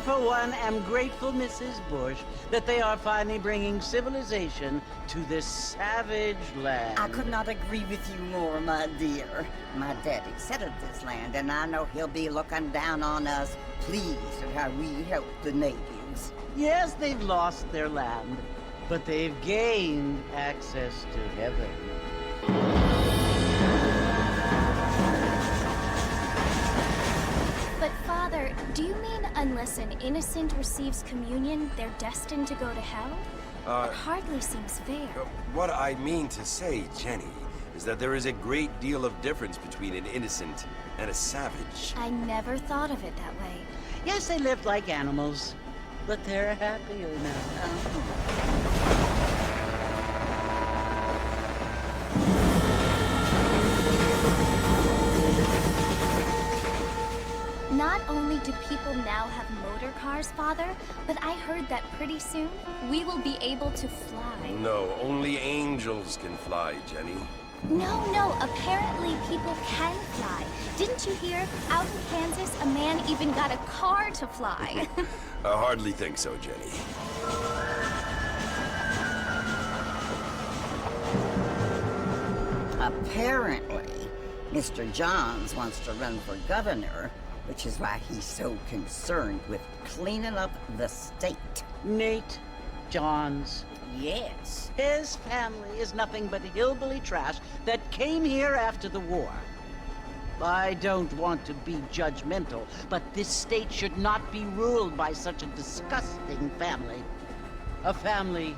for one, am grateful, Mrs. Bush, that they are finally bringing civilization to this savage land. I could not agree with you more, my dear. My daddy settled this land, and I know he'll be looking down on us, pleased at how we help the natives. Yes, they've lost their land, but they've gained access to heaven. But Father, do you mean unless an innocent receives communion, they're destined to go to hell? That hardly seems fair. What I mean to say, Jenny, is that there is a great deal of difference between an innocent and a savage. I never thought of it that way. Yes, they lived like animals, but they're happier now. Not only do people now have motor cars, Father, but I heard that pretty soon we will be able to fly. No, only angels can fly, Jenny. No, apparently people can fly. Didn't you hear? Out in Kansas, a man even got a car to fly. I hardly think so, Jenny. Apparently, Mr. Johns wants to run for governor, which is why he's so concerned with cleaning up the state. Nate Johns. Yes. His family is nothing but hillbilly trash that came here after the war. I don't want to be judgmental, but this state should not be ruled by such a disgusting family. A family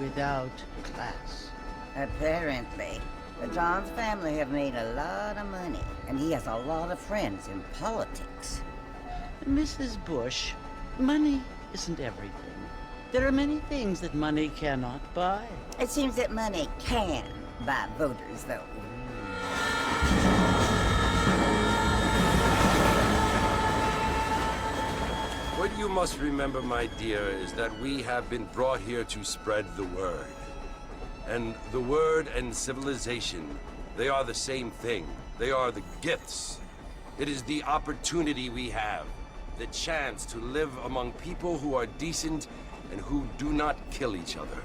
without class. Apparently, the Johns family have made a lot of money, and he has a lot of friends in politics. Mrs. Bush, money isn't everything. There are many things that money cannot buy. It seems that money can buy voters, though. What you must remember, my dear, is that we have been brought here to spread the word. And the word and civilization, they are the same thing. They are the gifts. It is the opportunity we have, the chance to live among people who are decent and who do not kill each other,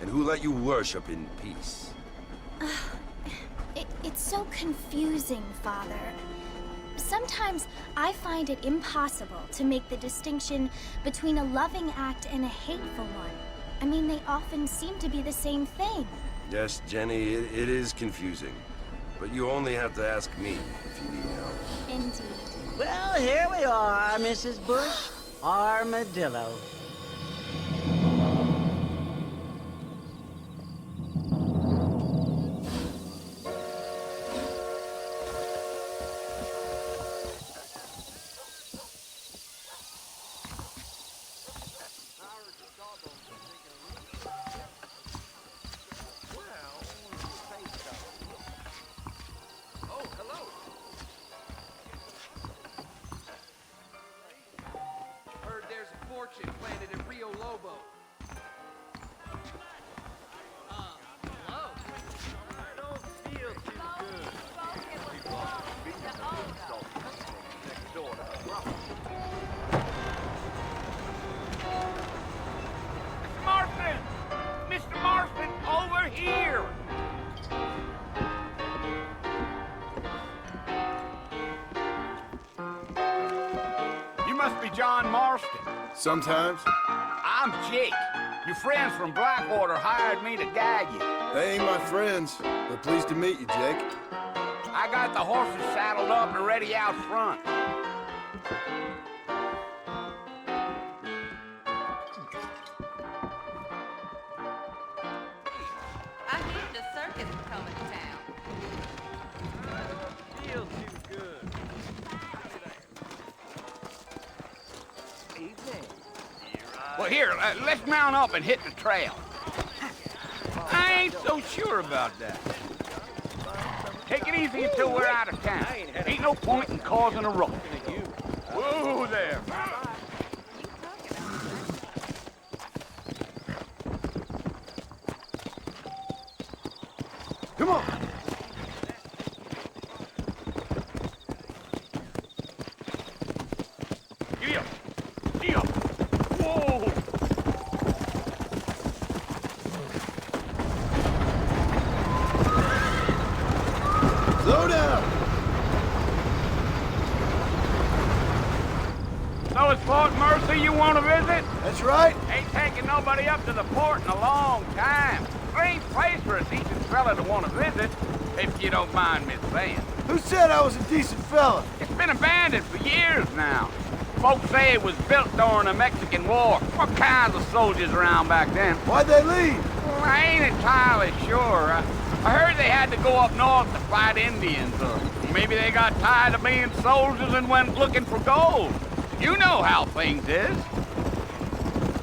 and who let you worship in peace. It's so confusing, Father. Sometimes I find it impossible to make the distinction between a loving act and a hateful one. I mean, they often seem to be the same thing. Yes, Jenny, it is confusing. But you only have to ask me if you need help. Indeed. Well, here we are, Mrs. Bush. Armadillo. Planted at Rio Lobo. Hello. I don't feel too good. Mr. Marston! Mr. Marston, over here! You must be John Marston. Sometimes. I'm Jake. Your friends from BlackWater hired me to guide you. They ain't my friends, but pleased to meet you, Jake. I got the horses saddled up and ready out front. I hear the circus is coming to town. I don't feel too good. Evening. Well, here, let's mount up and hit the trail. I ain't so sure about that. Take it easy until we're out of town. Ain't no point in causing a ruckus. Whoa there. Come on. Giddy up. Slow down! So it's Fort Mercer you want to visit? That's right. Ain't taking nobody up to the port in a long time. Strange place for a decent fella to want to visit, if you don't mind me saying. Who said I was a decent fella? It's been abandoned for years now. Folks say it was built during the Mexican War. What kinds of soldiers around back then? Why'd they leave? Well, I ain't entirely sure. I heard they had to go up north to fight Indians, or maybe they got tired of being soldiers and went looking for gold. You know how things is.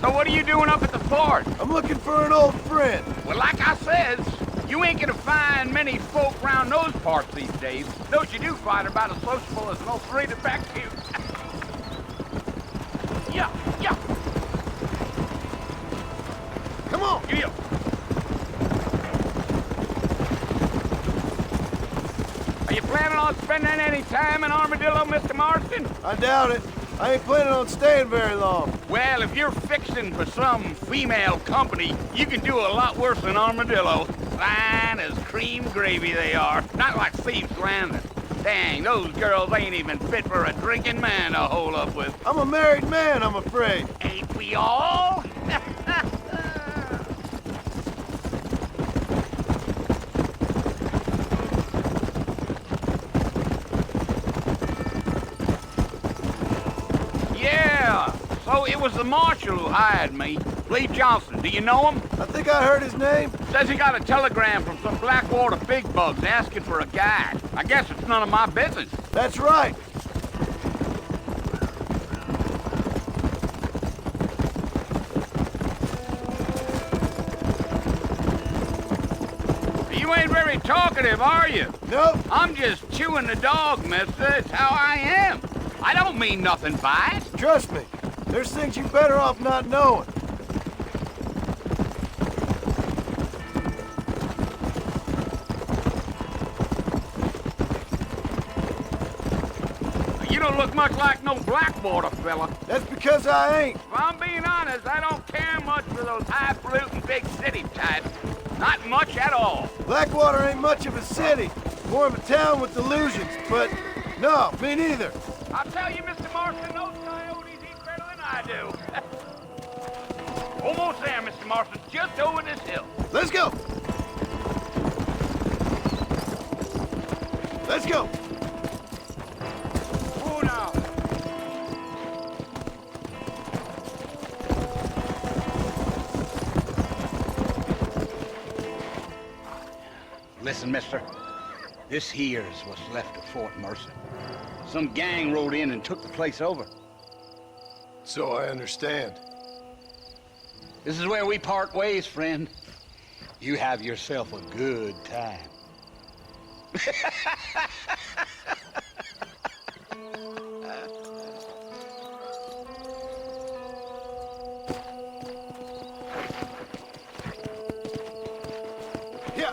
So what are you doing up at the fort? I'm looking for an old friend. Well, like I says, you ain't gonna find many folk around those parts these days. Those you do find are about as sociable as an old freighter back to you. Yeah. Come on. Yeah. Are you planning on spending any time in Armadillo, Mr. Marston? I doubt it. I ain't planning on staying very long. Well, if you're fixing for some female company, you can do a lot worse than Armadillo. Fine as cream gravy they are. Not like Thieves Landing. Dang, those girls ain't even fit for a drinking man to hole up with. I'm a married man, I'm afraid. Ain't we all? Yeah, so it was the marshal who hired me. Leigh Johnson, do you know him? I think I heard his name. Says he got a telegram from some BlackWater big bugs asking for a guide. I guess it's none of my business. That's right. You ain't very talkative, are you? Nope. I'm just chewing the dog, mister. It's how I am. I don't mean nothing by it. Trust me. There's things you better off not knowing. You don't look much like no BlackWater fella. That's because I ain't. If I'm being honest, I don't care much for those highfalutin big city types. Not much at all. Blackwater ain't much of a city. More of a town with illusions, but no, me neither. I'll tell you, Mr. Marston, those coyotes eat better than I do. Almost there, Mr. Marston. Just over this hill. Let's go. Let's go. Oh, now. Listen, mister. This here's what's left of Fort Mercer. Some gang rode in and took the place over. So I understand. This is where we part ways, friend. You have yourself a good time. Yeah.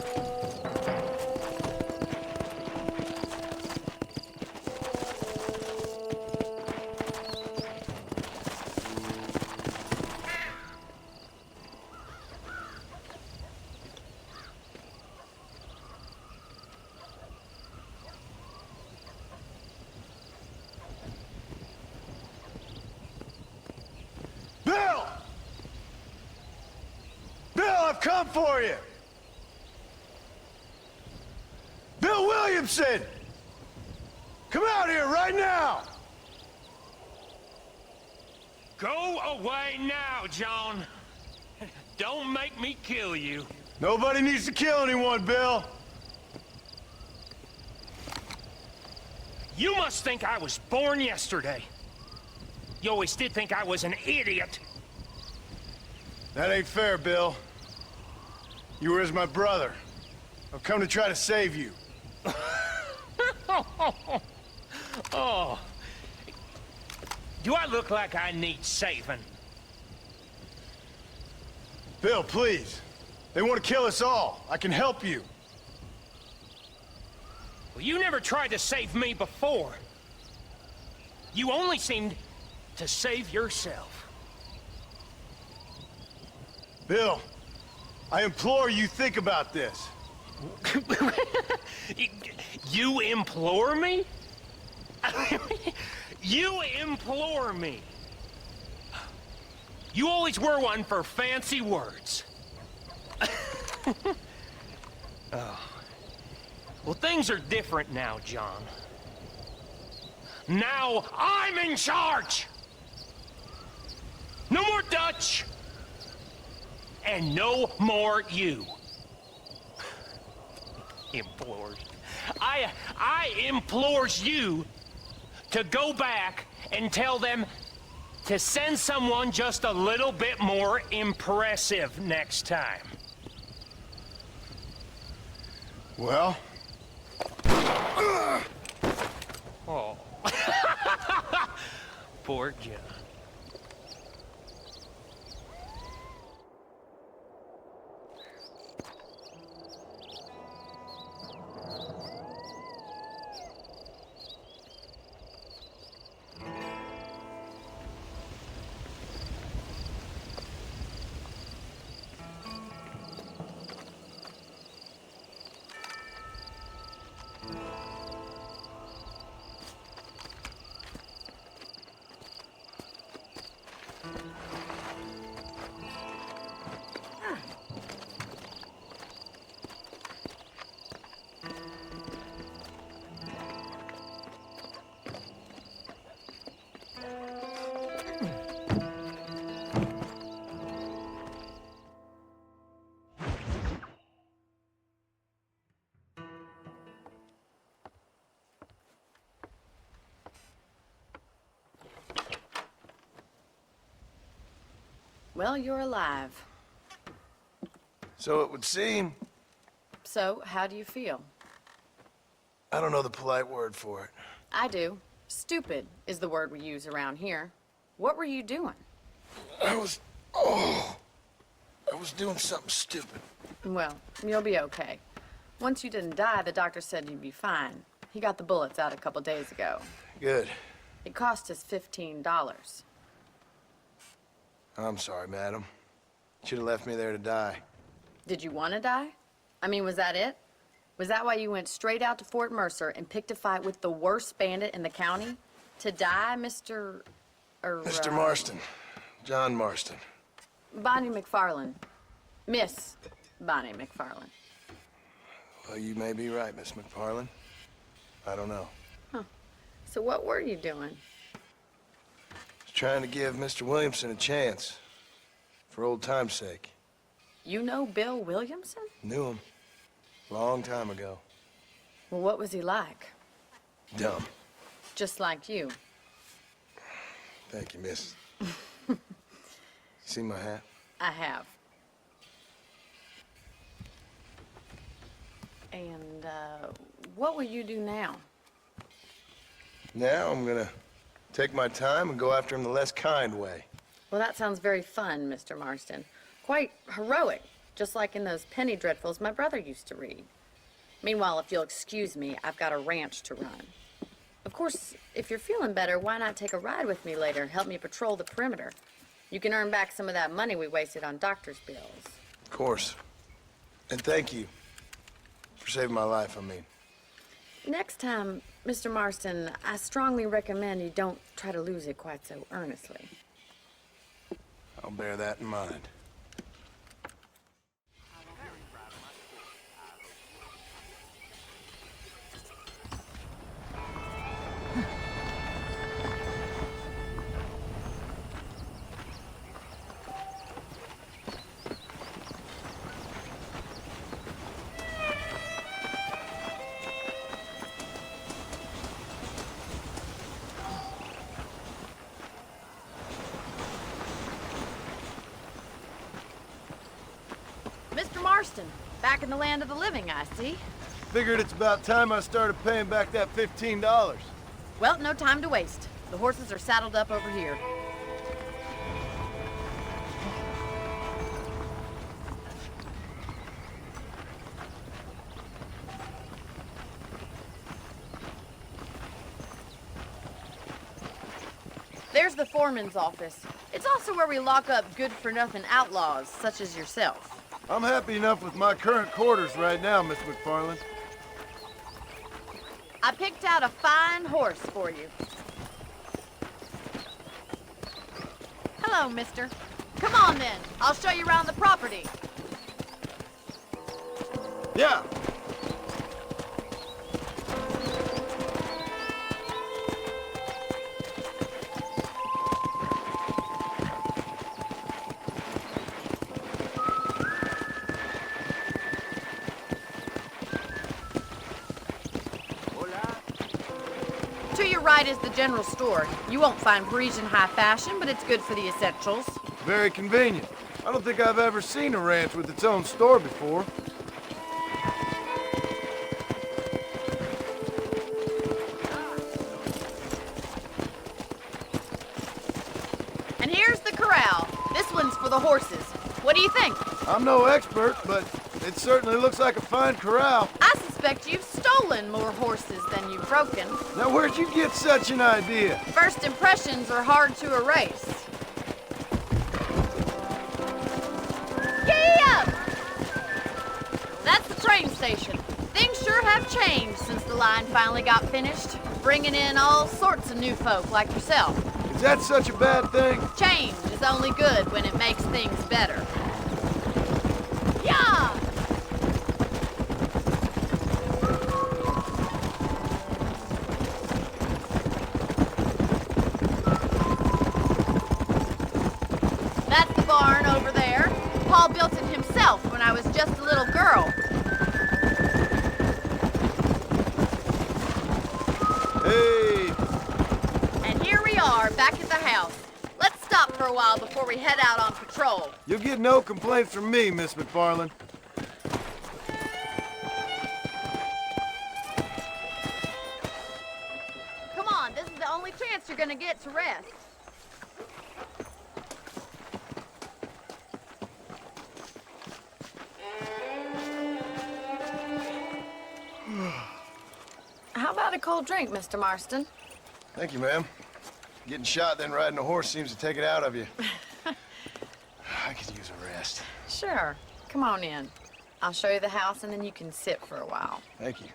Bill! Bill, I've come for you! Bill Williamson! Come out here right now! Go away now, John. Don't make me kill you. Nobody needs to kill anyone, Bill. You must think I was born yesterday. You always did think I was an idiot. That ain't fair, Bill. You were as my brother. I've come to try to save you. Oh. Do I look like I need saving? Bill, please. They want to kill us all. I can help you. Well, you never tried to save me before. You only seemed to save yourself. Bill, I implore you think about this. You implore me? You implore me? You always were one for fancy words. Oh. Well, things are different now, John. Now I'm in charge! No more Dutch! And no more you. Implores. I implores you to go back and tell them to send someone just a little bit more impressive next time. Well? Oh. Poor John. Well, you're alive. So it would seem. So, how do you feel? I don't know the polite word for it. I do. Stupid is the word we use around here. What were you doing? I was doing something stupid. Well, you'll be okay. Once you didn't die, the doctor said you'd be fine. He got the bullets out a couple days ago. Good. It cost us $15. I'm sorry, madam. Should have left me there to die. Did you want to die? I mean, was that it? Was that why you went straight out to Fort Mercer and picked a fight with the worst bandit in the county? To die, Mr. Mr. Marston. John Marston. Bonnie MacFarlane. Miss Bonnie MacFarlane. Well, you may be right, Miss MacFarlane. I don't know. Huh. So what were you doing? Trying to give Mr. Williamson a chance. For old time's sake. You know Bill Williamson? Knew him. Long time ago. Well, what was he like? Dumb. Just like you. Thank you, miss. See my hat? I have. And, what will you do now? Now I'm gonna take my time and go after him the less kind way. Well, that sounds very fun, Mr. Marston. Quite heroic, just like in those penny dreadfuls my brother used to read. Meanwhile, if you'll excuse me, I've got a ranch to run. Of course, if you're feeling better, why not take a ride with me later and help me patrol the perimeter? You can earn back some of that money we wasted on doctor's bills. Of course. And thank you for saving my life, I mean. Next time, Mr. Marston, I strongly recommend you don't try to lose it quite so earnestly. I'll bear that in mind. Mr. Marston, back in the land of the living, I see. Figured it's about time I started paying back that $15. Well, no time to waste. The horses are saddled up over here. There's the foreman's office. It's also where we lock up good-for-nothing outlaws, such as yourself. I'm happy enough with my current quarters right now, Miss MacFarlane. I picked out a fine horse for you. Hello, mister. Come on then, I'll show you around the property. Yeah. To your right is the general store. You won't find Parisian high fashion, but it's good for the essentials. Very convenient. I don't think I've ever seen a ranch with its own store before. And here's the corral. This one's for the horses. What do you think? I'm no expert, but it certainly looks like a fine corral. I suspect you've stolen more horses than you've broken. Now, where'd you get such an idea? First impressions are hard to erase. Yeah! That's the train station. Things sure have changed since the line finally got finished, bringing in all sorts of new folk like yourself. Is that such a bad thing? Change is only good when it makes things better. Yeah! That's the barn over there. Paul built it himself when I was just a little girl. Hey! And here we are, back at the house. Let's stop for a while before we head out on patrol. You'll get no complaints from me, Miss MacFarlane. Come on, this is the only chance you're gonna get to rest. How about a cold drink, Mr. Marston? Thank you, ma'am. Getting shot, then riding a horse seems to take it out of you. I could use a rest. Sure. Come on in. I'll show you the house, and then you can sit for a while. Thank you.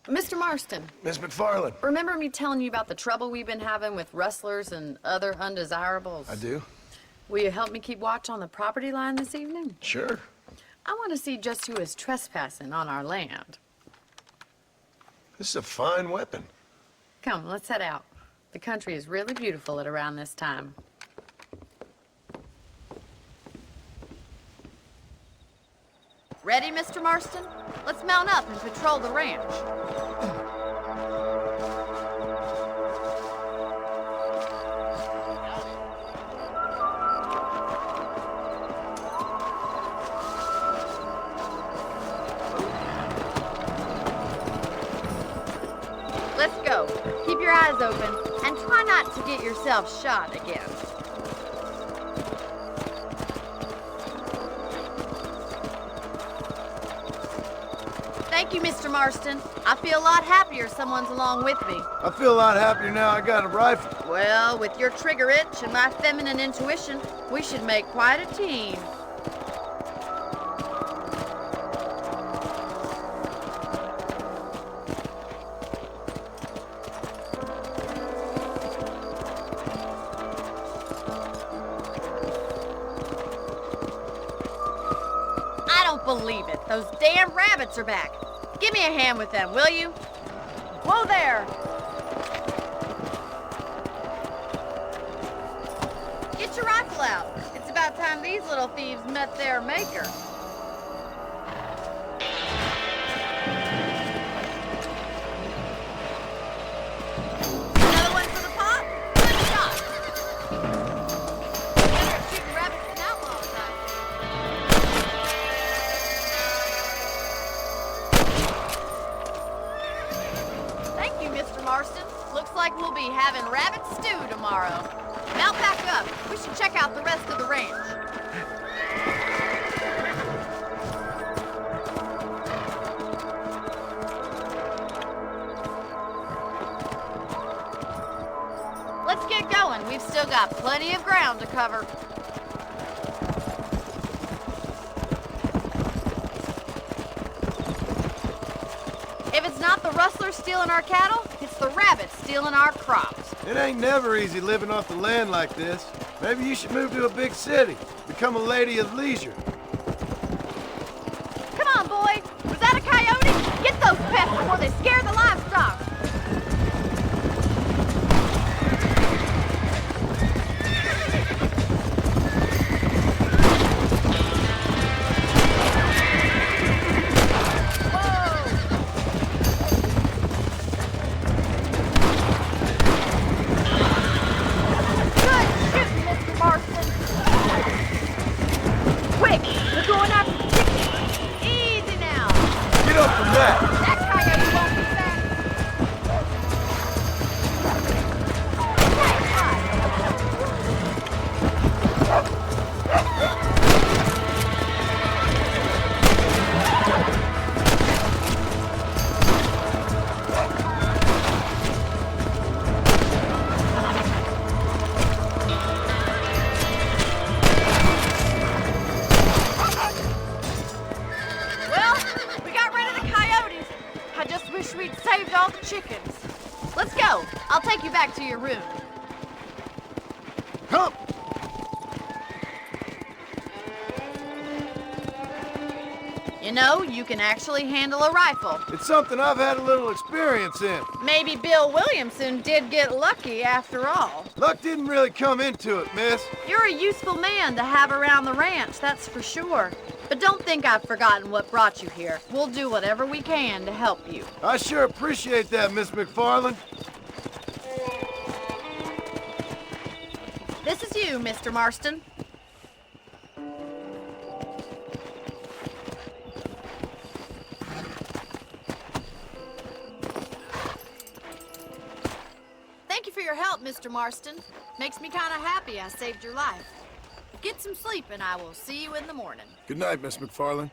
Mr. Marston, Miss MacFarlane. remember me telling you about the trouble we've been having with rustlers and other undesirables? I do. Will you help me keep watch on the property line this evening? Sure. I want to see just who is trespassing on our land. This is a fine weapon. Come, let's head out. The country is really beautiful at around this time. Ready, Mr. Marston? Let's mount up and patrol the ranch. Let's go. Keep your eyes open and try not to get yourself shot again. Thank you, Mr. Marston. I feel a lot happier someone's along with me. I feel a lot happier now I got a rifle. Well, with your trigger itch and my feminine intuition, we should make quite a team. I don't believe it. Those damn rabbits are back. Give me a hand with them, will you? Whoa there! Get your rifle out. It's about time these little thieves met their maker. Another one for the pot? Good shot. Better shooting rabbits than outlaws, Thank you, Mr. Marston. Looks like we'll be having rabbit stew tomorrow. Mount back up. We should check out the rest of the ranch. Let's get going. We've still got plenty of ground to cover. If it's not the rustlers stealing our cattle, it's the rabbits stealing our crops. It ain't never easy living off the land like this. Maybe you should move to a big city. Become a lady of leisure. Come on, boy. Was that a coyote? Get those pests before they scare the livestock. To your room. Come! You know, you can actually handle a rifle. It's something I've had a little experience in. Maybe Bill Williamson did get lucky after all. Luck didn't really come into it, miss. You're a useful man to have around the ranch, that's for sure. But don't think I've forgotten what brought you here. We'll do whatever we can to help you. I sure appreciate that, Miss MacFarlane. This is you, Mr. Marston. Thank you for your help, Mr. Marston. Makes me kind of happy I saved your life. Get some sleep and I will see you in the morning. Good night, Miss MacFarlane.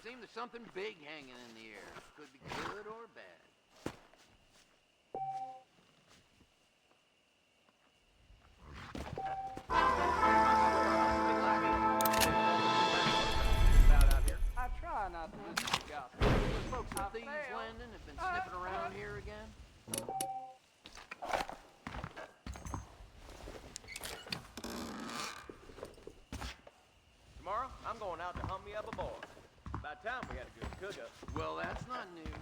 Seems there's something big hanging in the air. Could be good or bad. I try not to listen to gossip. Those folks at Thieves Landing have been sniffing around here again. Tomorrow, I'm going out to hunt me up a boy. By the time we got a good cook-up. Well, that's not new.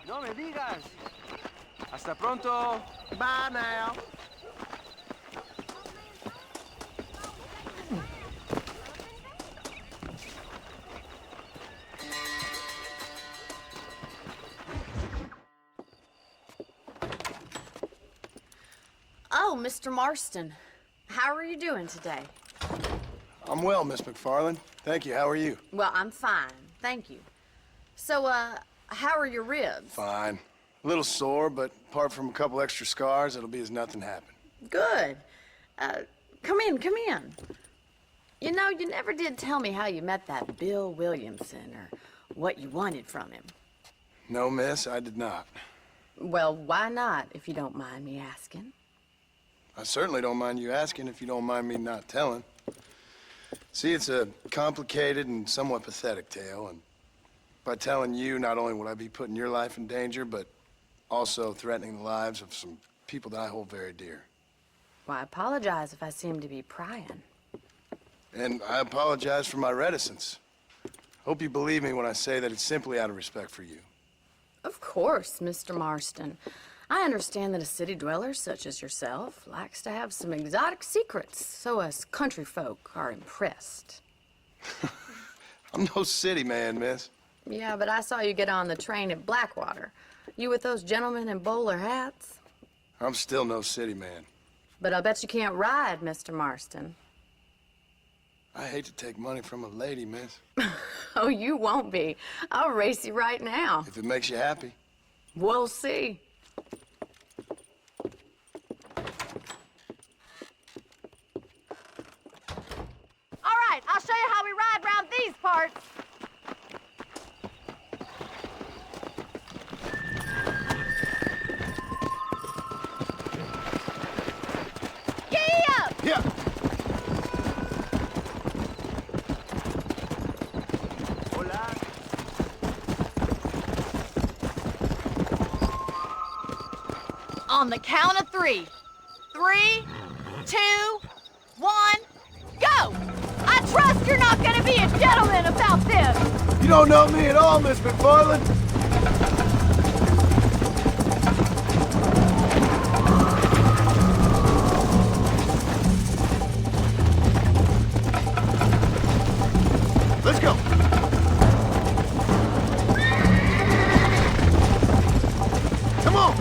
No me digas. Hasta pronto. Bye now. Oh, Mr. Marston. How are you doing today? I'm well, Miss MacFarlane. Thank you. How are you? Well, I'm fine. Thank you. So, how are your ribs? Fine. A little sore, but apart from a couple extra scars, it'll be as nothing happened. Good. Come in, come in. You know, you never did tell me how you met that Bill Williamson or what you wanted from him. No, miss, I did not. Well, why not, if you don't mind me asking? I certainly don't mind you asking if you don't mind me not telling. See, it's a complicated and somewhat pathetic tale, and by telling you, not only will I be putting your life in danger, but also threatening the lives of some people that I hold very dear. Well, I apologize if I seem to be prying. And I apologize for my reticence. Hope you believe me when I say that it's simply out of respect for you. Of course, Mr. Marston. I understand that a city dweller such as yourself likes to have some exotic secrets, so us country folk are impressed. I'm no city man, miss. Yeah, but I saw you get on the train at BlackWater. You with those gentlemen in bowler hats? I'm still no city man. But I'll bet you can't ride, Mr. Marston. I hate to take money from a lady, miss. Oh, you won't be. I'll race you right now. If it makes you happy. We'll see. All right, I'll show you how we ride around these parts. Giddy up! Yeah. On the count of 3. 3, 2, 1, go! I trust you're not gonna be a gentleman about this! You don't know me at all, Miss MacFarlane. Let's go. Come on.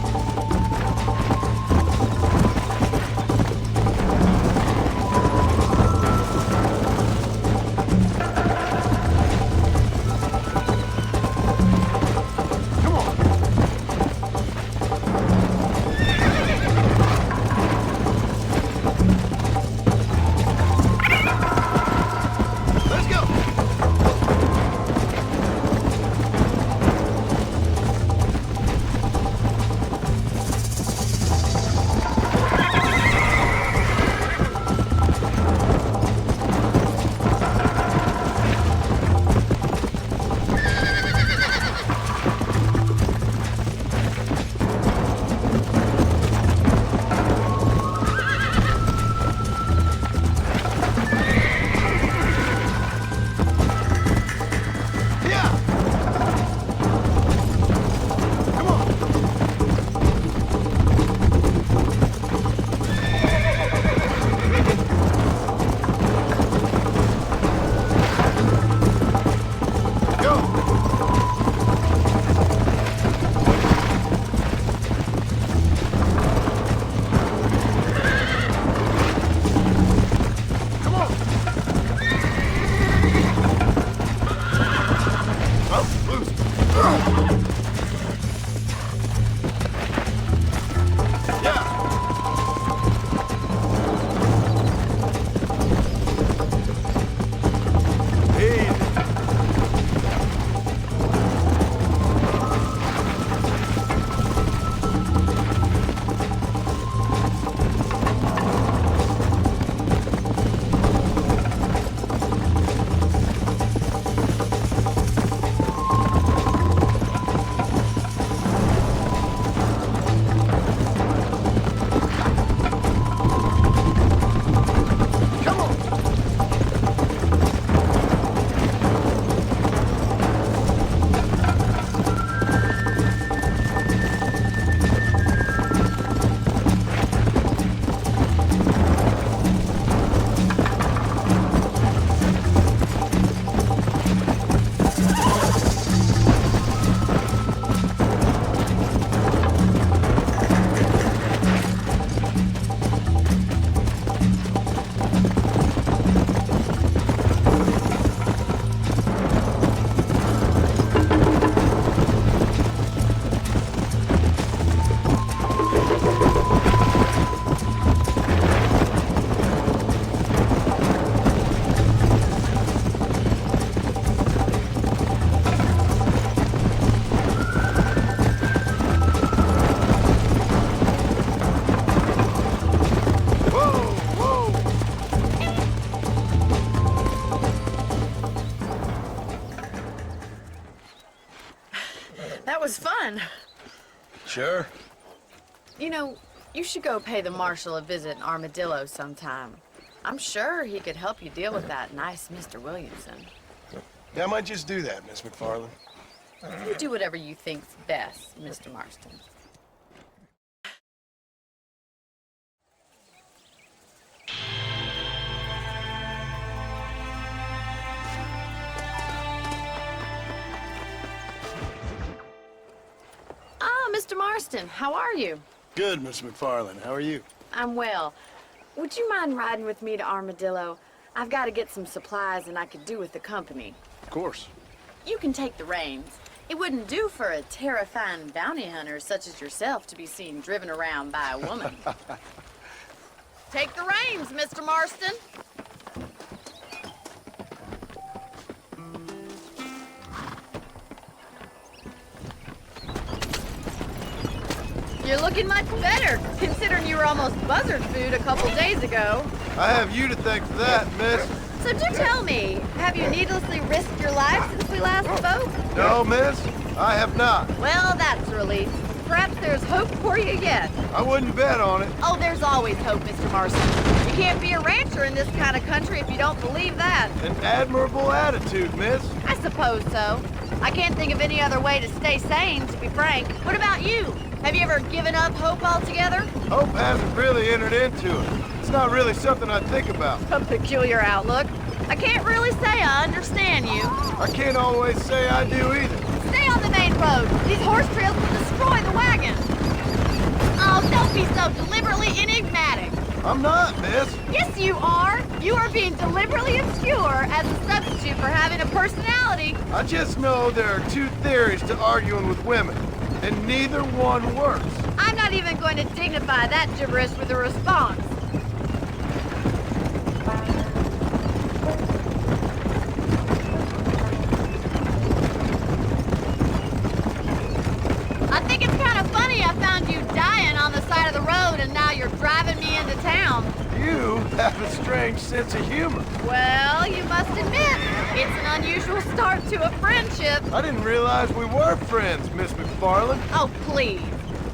was fun. Sure. You know, you should go pay the marshal a visit in Armadillo sometime. I'm sure he could help you deal with that nice Mr. Williamson. Yeah, I might just do that, Miss MacFarlane. You do whatever you think's best, Mr. Marston. Ah, Mr. Marston, how are you? Good, Miss MacFarlane. How are you? I'm well. Would you mind riding with me to Armadillo? I've got to get some supplies and I could do with the company. Of course. You can take the reins. It wouldn't do for a terrifying bounty hunter such as yourself to be seen driven around by a woman. Take the reins, Mr. Marston. You're looking much better, considering you were almost buzzard food a couple days ago. I have you to thank for that, miss. So do tell me, have you needlessly risked your life since we last spoke? No, miss, I have not. Well, that's a relief. Perhaps there's hope for you yet. I wouldn't bet on it. Oh, there's always hope, Mr. Marston. You can't be a rancher in this kind of country if you don't believe that. An admirable attitude, miss. I suppose so. I can't think of any other way to stay sane, to be frank. What about you? Have you ever given up hope altogether? Hope hasn't really entered into it. It's not really something I think about. A peculiar outlook. I can't really say I understand you. I can't always say I do either. Stay on the main road. These horse trails will destroy the wagon. Oh, don't be so deliberately enigmatic. I'm not, miss. Yes, you are. You are being deliberately obscure as a substitute for having a personality. I just know there are two theories to arguing with women, and neither one works. I'm not even going to dignify that gibberish with a response. I think it's kind of funny I found you dying on the side of the road and now you're driving me into town. You have a strange sense of humor. Well, you must admit, it's an unusual start to a friendship. I didn't realize we were friends, Miss MacFarlane. Oh, please.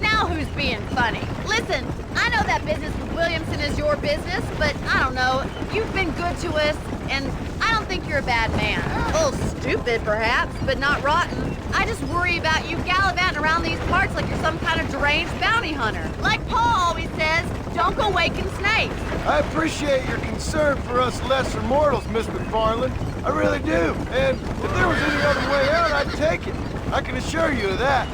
Now who's being funny? Listen, I know that business with Williamson is your business, but I don't know. You've been good to us, and I don't think you're a bad man. A little stupid, perhaps, but not rotten. I just worry about you gallivanting around these parts like you're some kind of deranged bounty hunter. Like Paul always says, don't go waking snakes. I appreciate your concern for us lesser mortals, Miss MacFarlane. I really do. And if there was any other way out, I'd take it. I can assure you of that.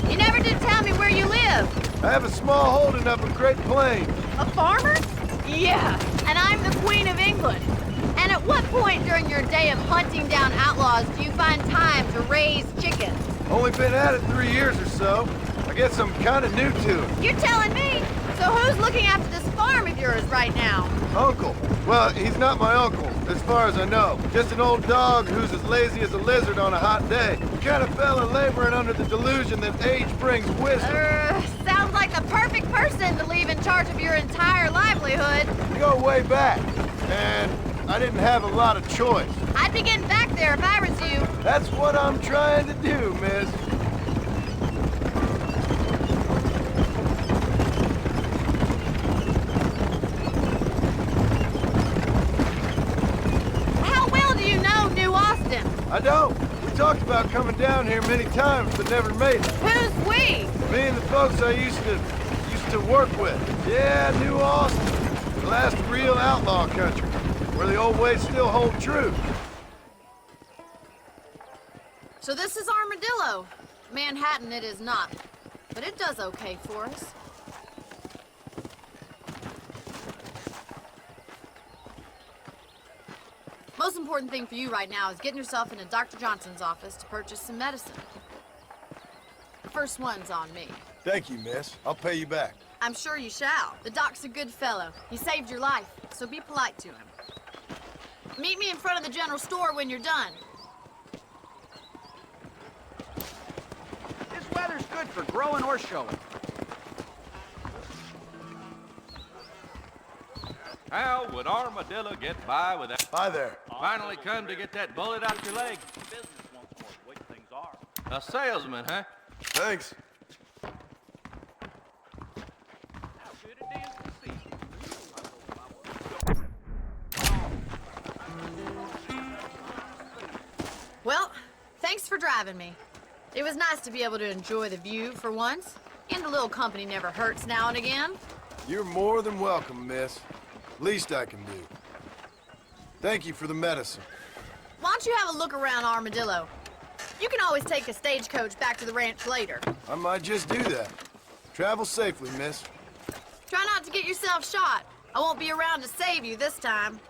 You never did tell me where you live. I have a small holding up in Great Plains. A farmer? Yeah, and I'm the Queen of England. And at what point during your day of hunting down outlaws do you find time to raise chickens? Only been at it 3 years or so. I guess I'm kind of new to it. You're telling me? So who's looking after this farm of yours right now? Uncle. Well, he's not my uncle, as far as I know. Just an old dog who's as lazy as a lizard on a hot day. The kind of fella laboring under the delusion that age brings wisdom. Sounds like the perfect person to leave in charge of your entire livelihood. We go way back, and I didn't have a lot of choice. I'd be getting back there if I was you. That's what I'm trying to do, miss. How well do you know New Austin? I don't. We talked about coming down here many times, but never made it. Who's we? Me and the folks I used to work with. Yeah, New Austin. The last real outlaw country, where the old ways still hold true. So this is Armadillo. Manhattan it is not, but it does okay for us. Most important thing for you right now is getting yourself into Dr. Johnson's office to purchase some medicine. The first one's on me. Thank you, miss. I'll pay you back. I'm sure you shall. The doc's a good fellow. He saved your life, so be polite to him. Meet me in front of the general store when you're done. This weather's good for growing or showing. How would Armadillo get by without... Hi there. Finally come to get that bullet out your leg. A salesman, huh? Thanks. Well, thanks for driving me. It was nice to be able to enjoy the view for once, and a little company never hurts now and again. You're more than welcome, miss. Least I can do. Thank you for the medicine. Why don't you have a look around Armadillo? You can always take a stagecoach back to the ranch later. I might just do that. Travel safely, miss. Try not to get yourself shot. I won't be around to save you this time.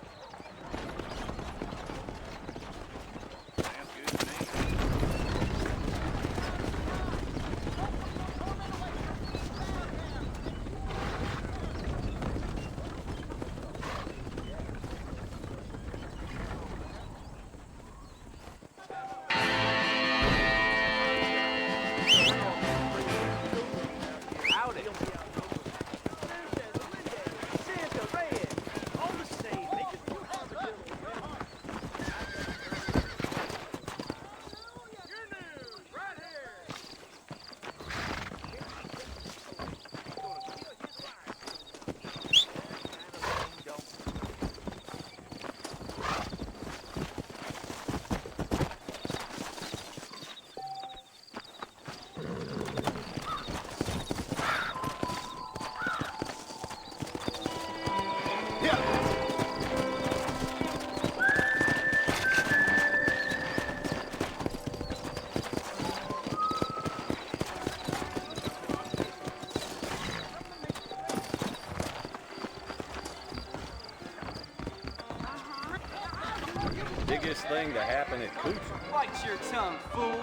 Biggest thing to happen at Coochie. Bite your tongue, fool.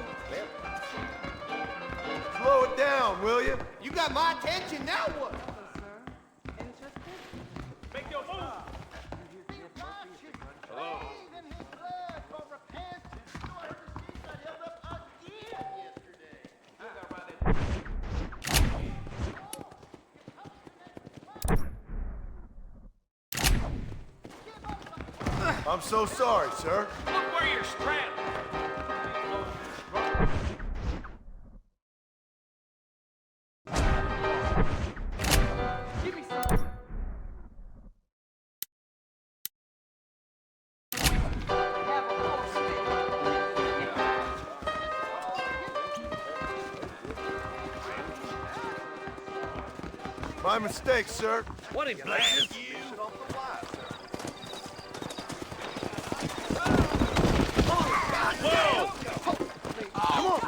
Slow it down, will you? You got my attention, now what? Make your move. Hello. I'm so sorry, sir. Look where you're strapped. Give me some. Have a horse My mistake, sir. What in blazes? Whoa! Come on.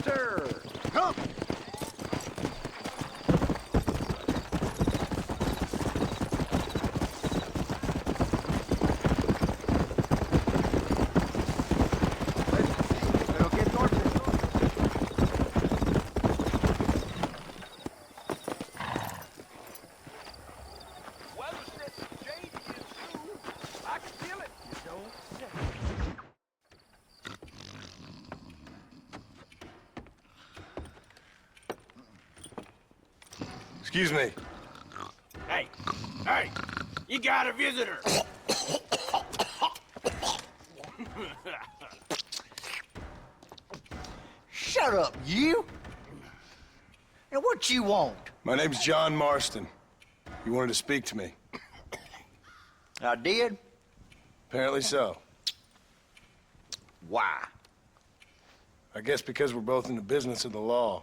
Sir! Come. Excuse me. Hey, hey, you got a visitor. Shut up, you! And what you want? My name's John Marston. You wanted to speak to me. I did? Apparently so. Why? I guess because we're both in the business of the law.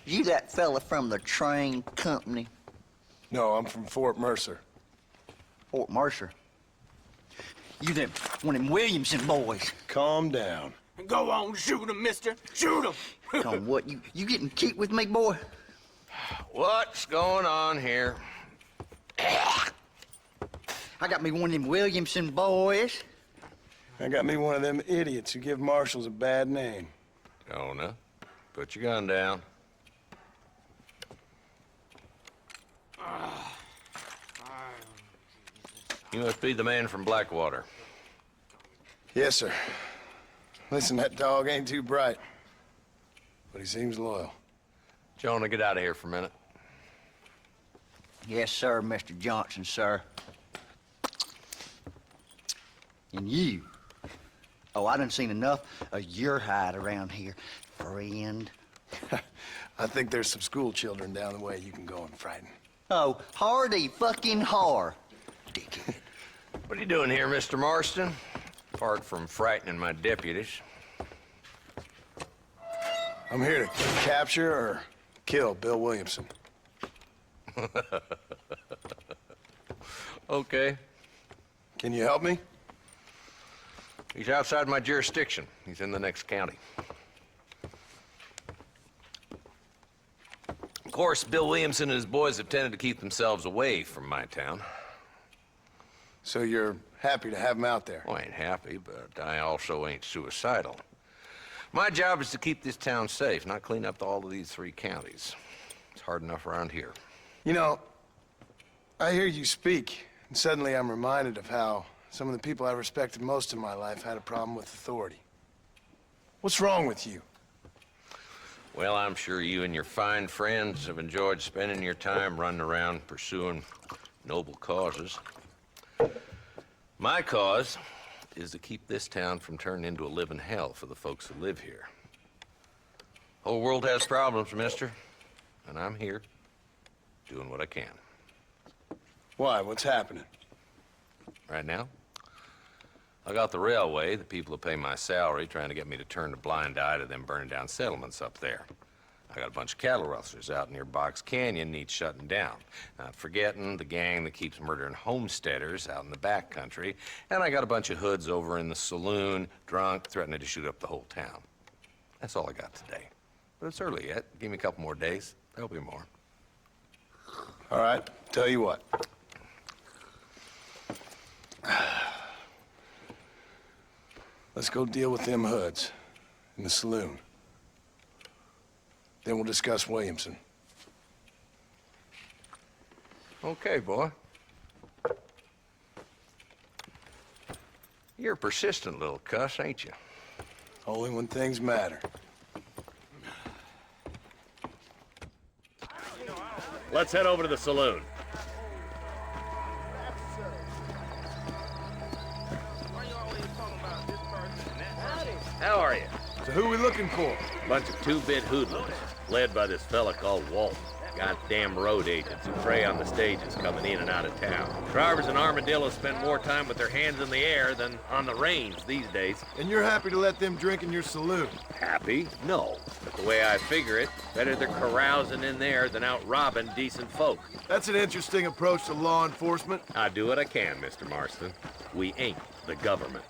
You that fella from the train company? No, I'm from Fort Mercer. Fort Mercer? You them, one of them Williamson boys. Calm down. Go on, shoot him, mister. Shoot him. Come on, what, you getting keep with me, boy? What's going on here? I got me one of them Williamson boys. I got me one of them idiots who give marshals a bad name. Jonah, put your gun down. You must be the man from BlackWater. Yes, sir. Listen, that dog ain't too bright, but he seems loyal. Jonah, get out of here for a minute. Yes, sir, Mr. Johnson, sir. And you. Oh, I done seen enough of your hide around here, friend. I think there's some school children down the way you can go and frighten. Oh, hardy fucking har. Dickhead. What are you doing here, Mr. Marston? Apart from frightening my deputies. I'm here to capture or kill Bill Williamson. Okay. Can you help me? He's outside my jurisdiction. He's in the next county. Of course, Bill Williamson and his boys have tended to keep themselves away from my town. So you're happy to have him out there? Well, I ain't happy, but I also ain't suicidal. My job is to keep this town safe, not clean up all of these 3 counties. It's hard enough around here. You know, I hear you speak, and suddenly I'm reminded of how some of the people I respected most in my life had a problem with authority. What's wrong with you? Well, I'm sure you and your fine friends have enjoyed spending your time running around pursuing noble causes. My cause is to keep this town from turning into a living hell for the folks who live here. Whole world has problems, mister, and I'm here doing what I can. Why? What's happening? Right now, I got the railway, the people who pay my salary, trying to get me to turn a blind eye to them burning down settlements up there. I got a bunch of cattle rustlers out near Box Canyon needs shutting down. Not forgetting the gang that keeps murdering homesteaders out in the back country. And I got a bunch of hoods over in the saloon, drunk, threatening to shoot up the whole town. That's all I got today. But it's early yet. Give me a couple more days. There'll be more. All right, tell you what. Let's go deal with them hoods in the saloon. Then we'll discuss Williamson. Okay, boy. You're a persistent little cuss, ain't you? Only when things matter. Let's head over to the saloon. How are you? So who are we looking for? Bunch of two-bit hoodlums, led by this fella called Walton. Goddamn road agents who prey on the stages coming in and out of town. Drivers in Armadillo spend more time with their hands in the air than on the reins these days. And you're happy to let them drink in your saloon? Happy? No. But the way I figure it, better they're carousing in there than out robbing decent folk. That's an interesting approach to law enforcement. I do what I can, Mr. Marston. We ain't the government.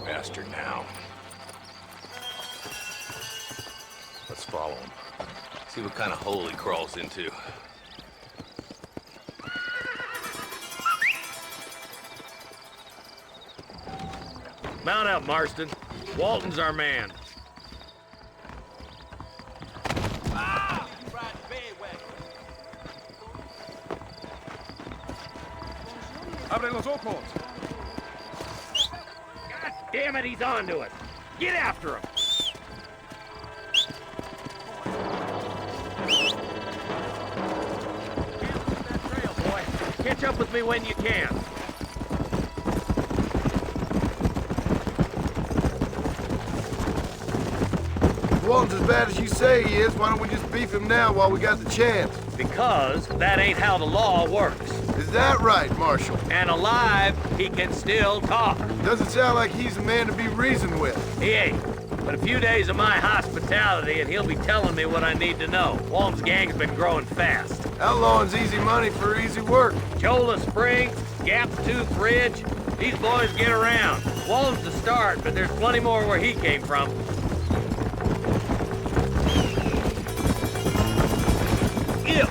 Bastard now. Let's follow him. See what kind of hole he crawls into. Mount up, Marston. Walton's our man. Ah! You ride the bed wagon. Abre los ojos. Damn it, he's on to us. Get after him. That trail, boy. Catch up with me when you can. If Walton's as bad as you say he is, why don't we just beef him now while we got the chance? Because that ain't how the law works. Is that right, Marshal? And alive, he can still talk. Doesn't sound like he's a man to be reasoned with. He ain't. But a few days of my hospitality and he'll be telling me what I need to know. Walton's gang's been growing fast. Outlawing's easy money for easy work. Cholla Springs, Gap Tooth Ridge, these boys get around. Wall's the start, but there's plenty more where he came from. Ew.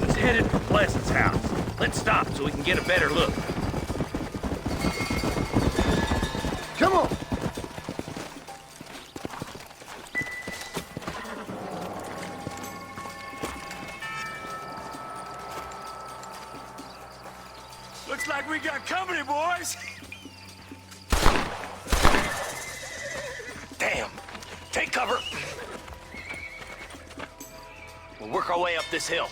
He's headed for Pleasant's house. Let's stop so we can get a better look. Come on! Looks like we got company, boys. Damn. Take cover. We'll work our way up this hill.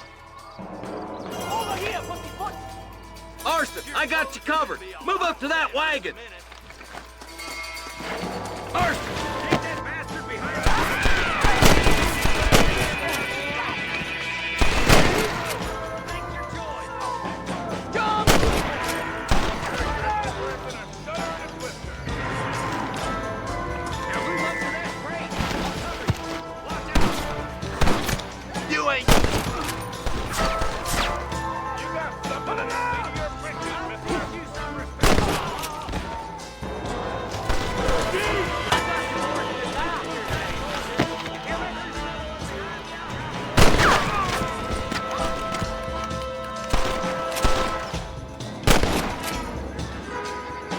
Over here, Marston, I got you covered. Move up to that wagon. Marston, take that bastard behind us. You ain't. You got something to know.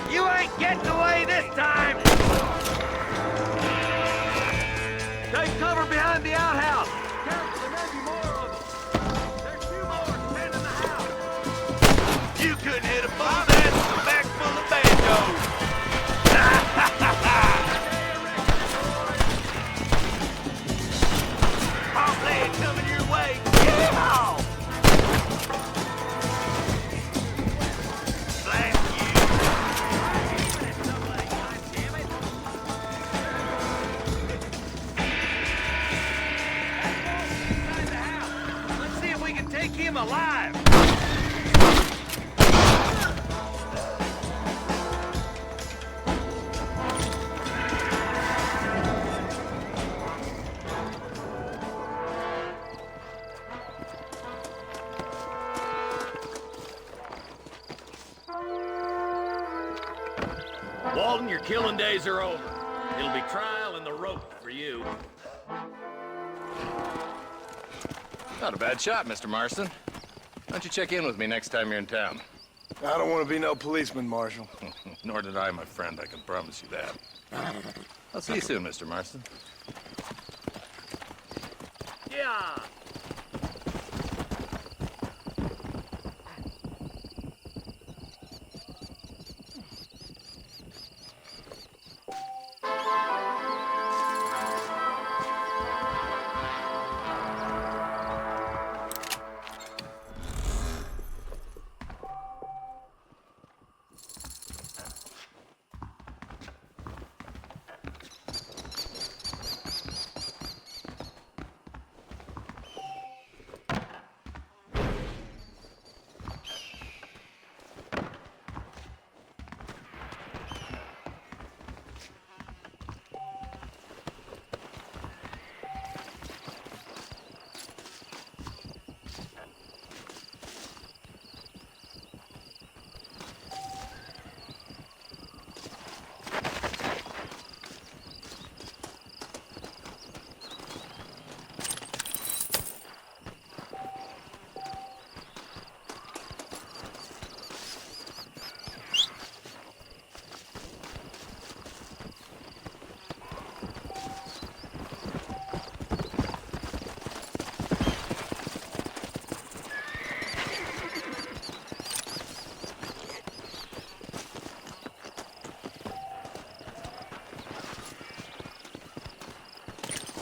You ain't getting away this time! Take cover behind the outhouse. Careful, there may be more of them. There's 2 more men in the house. You couldn't hit a bull dance with a bag full of banjos. Hot leg coming your way. Yeehaw! Blast you. Let's see if we can take him alive. Walton, your killing days are over. It'll be trial and the rope for you. Not a bad shot, Mr. Marston. Why don't you check in with me next time you're in town? I don't want to be no policeman, Marshal. Nor did I, my friend. I can promise you that. I'll see you soon, Mr. Marston. Yeah.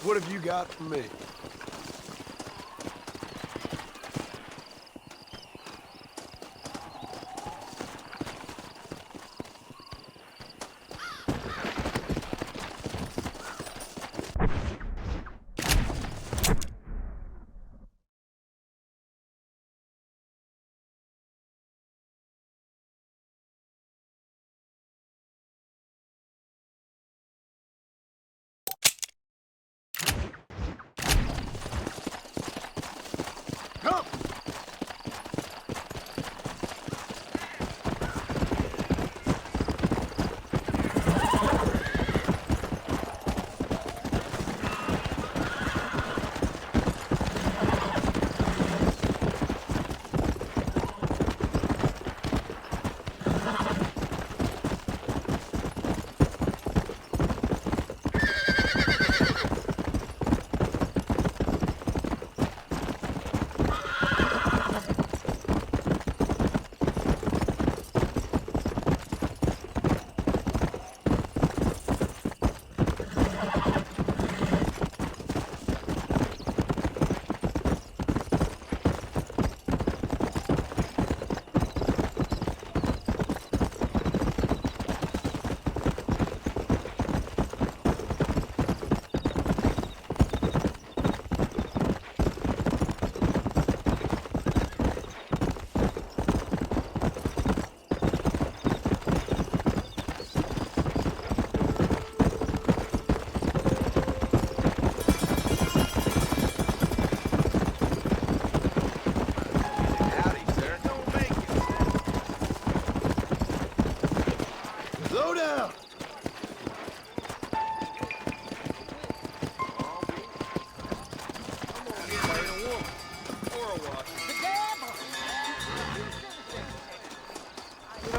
What have you got for me?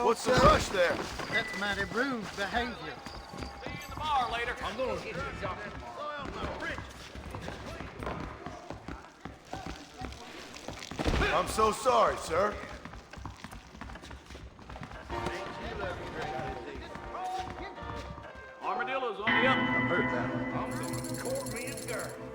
What's the rush there? That's mighty rude behavior. See you in the bar later. I'm going to get you something tomorrow. I'm so sorry, sir. Armadillo's on the up. I heard that. I'm going to court me a girl.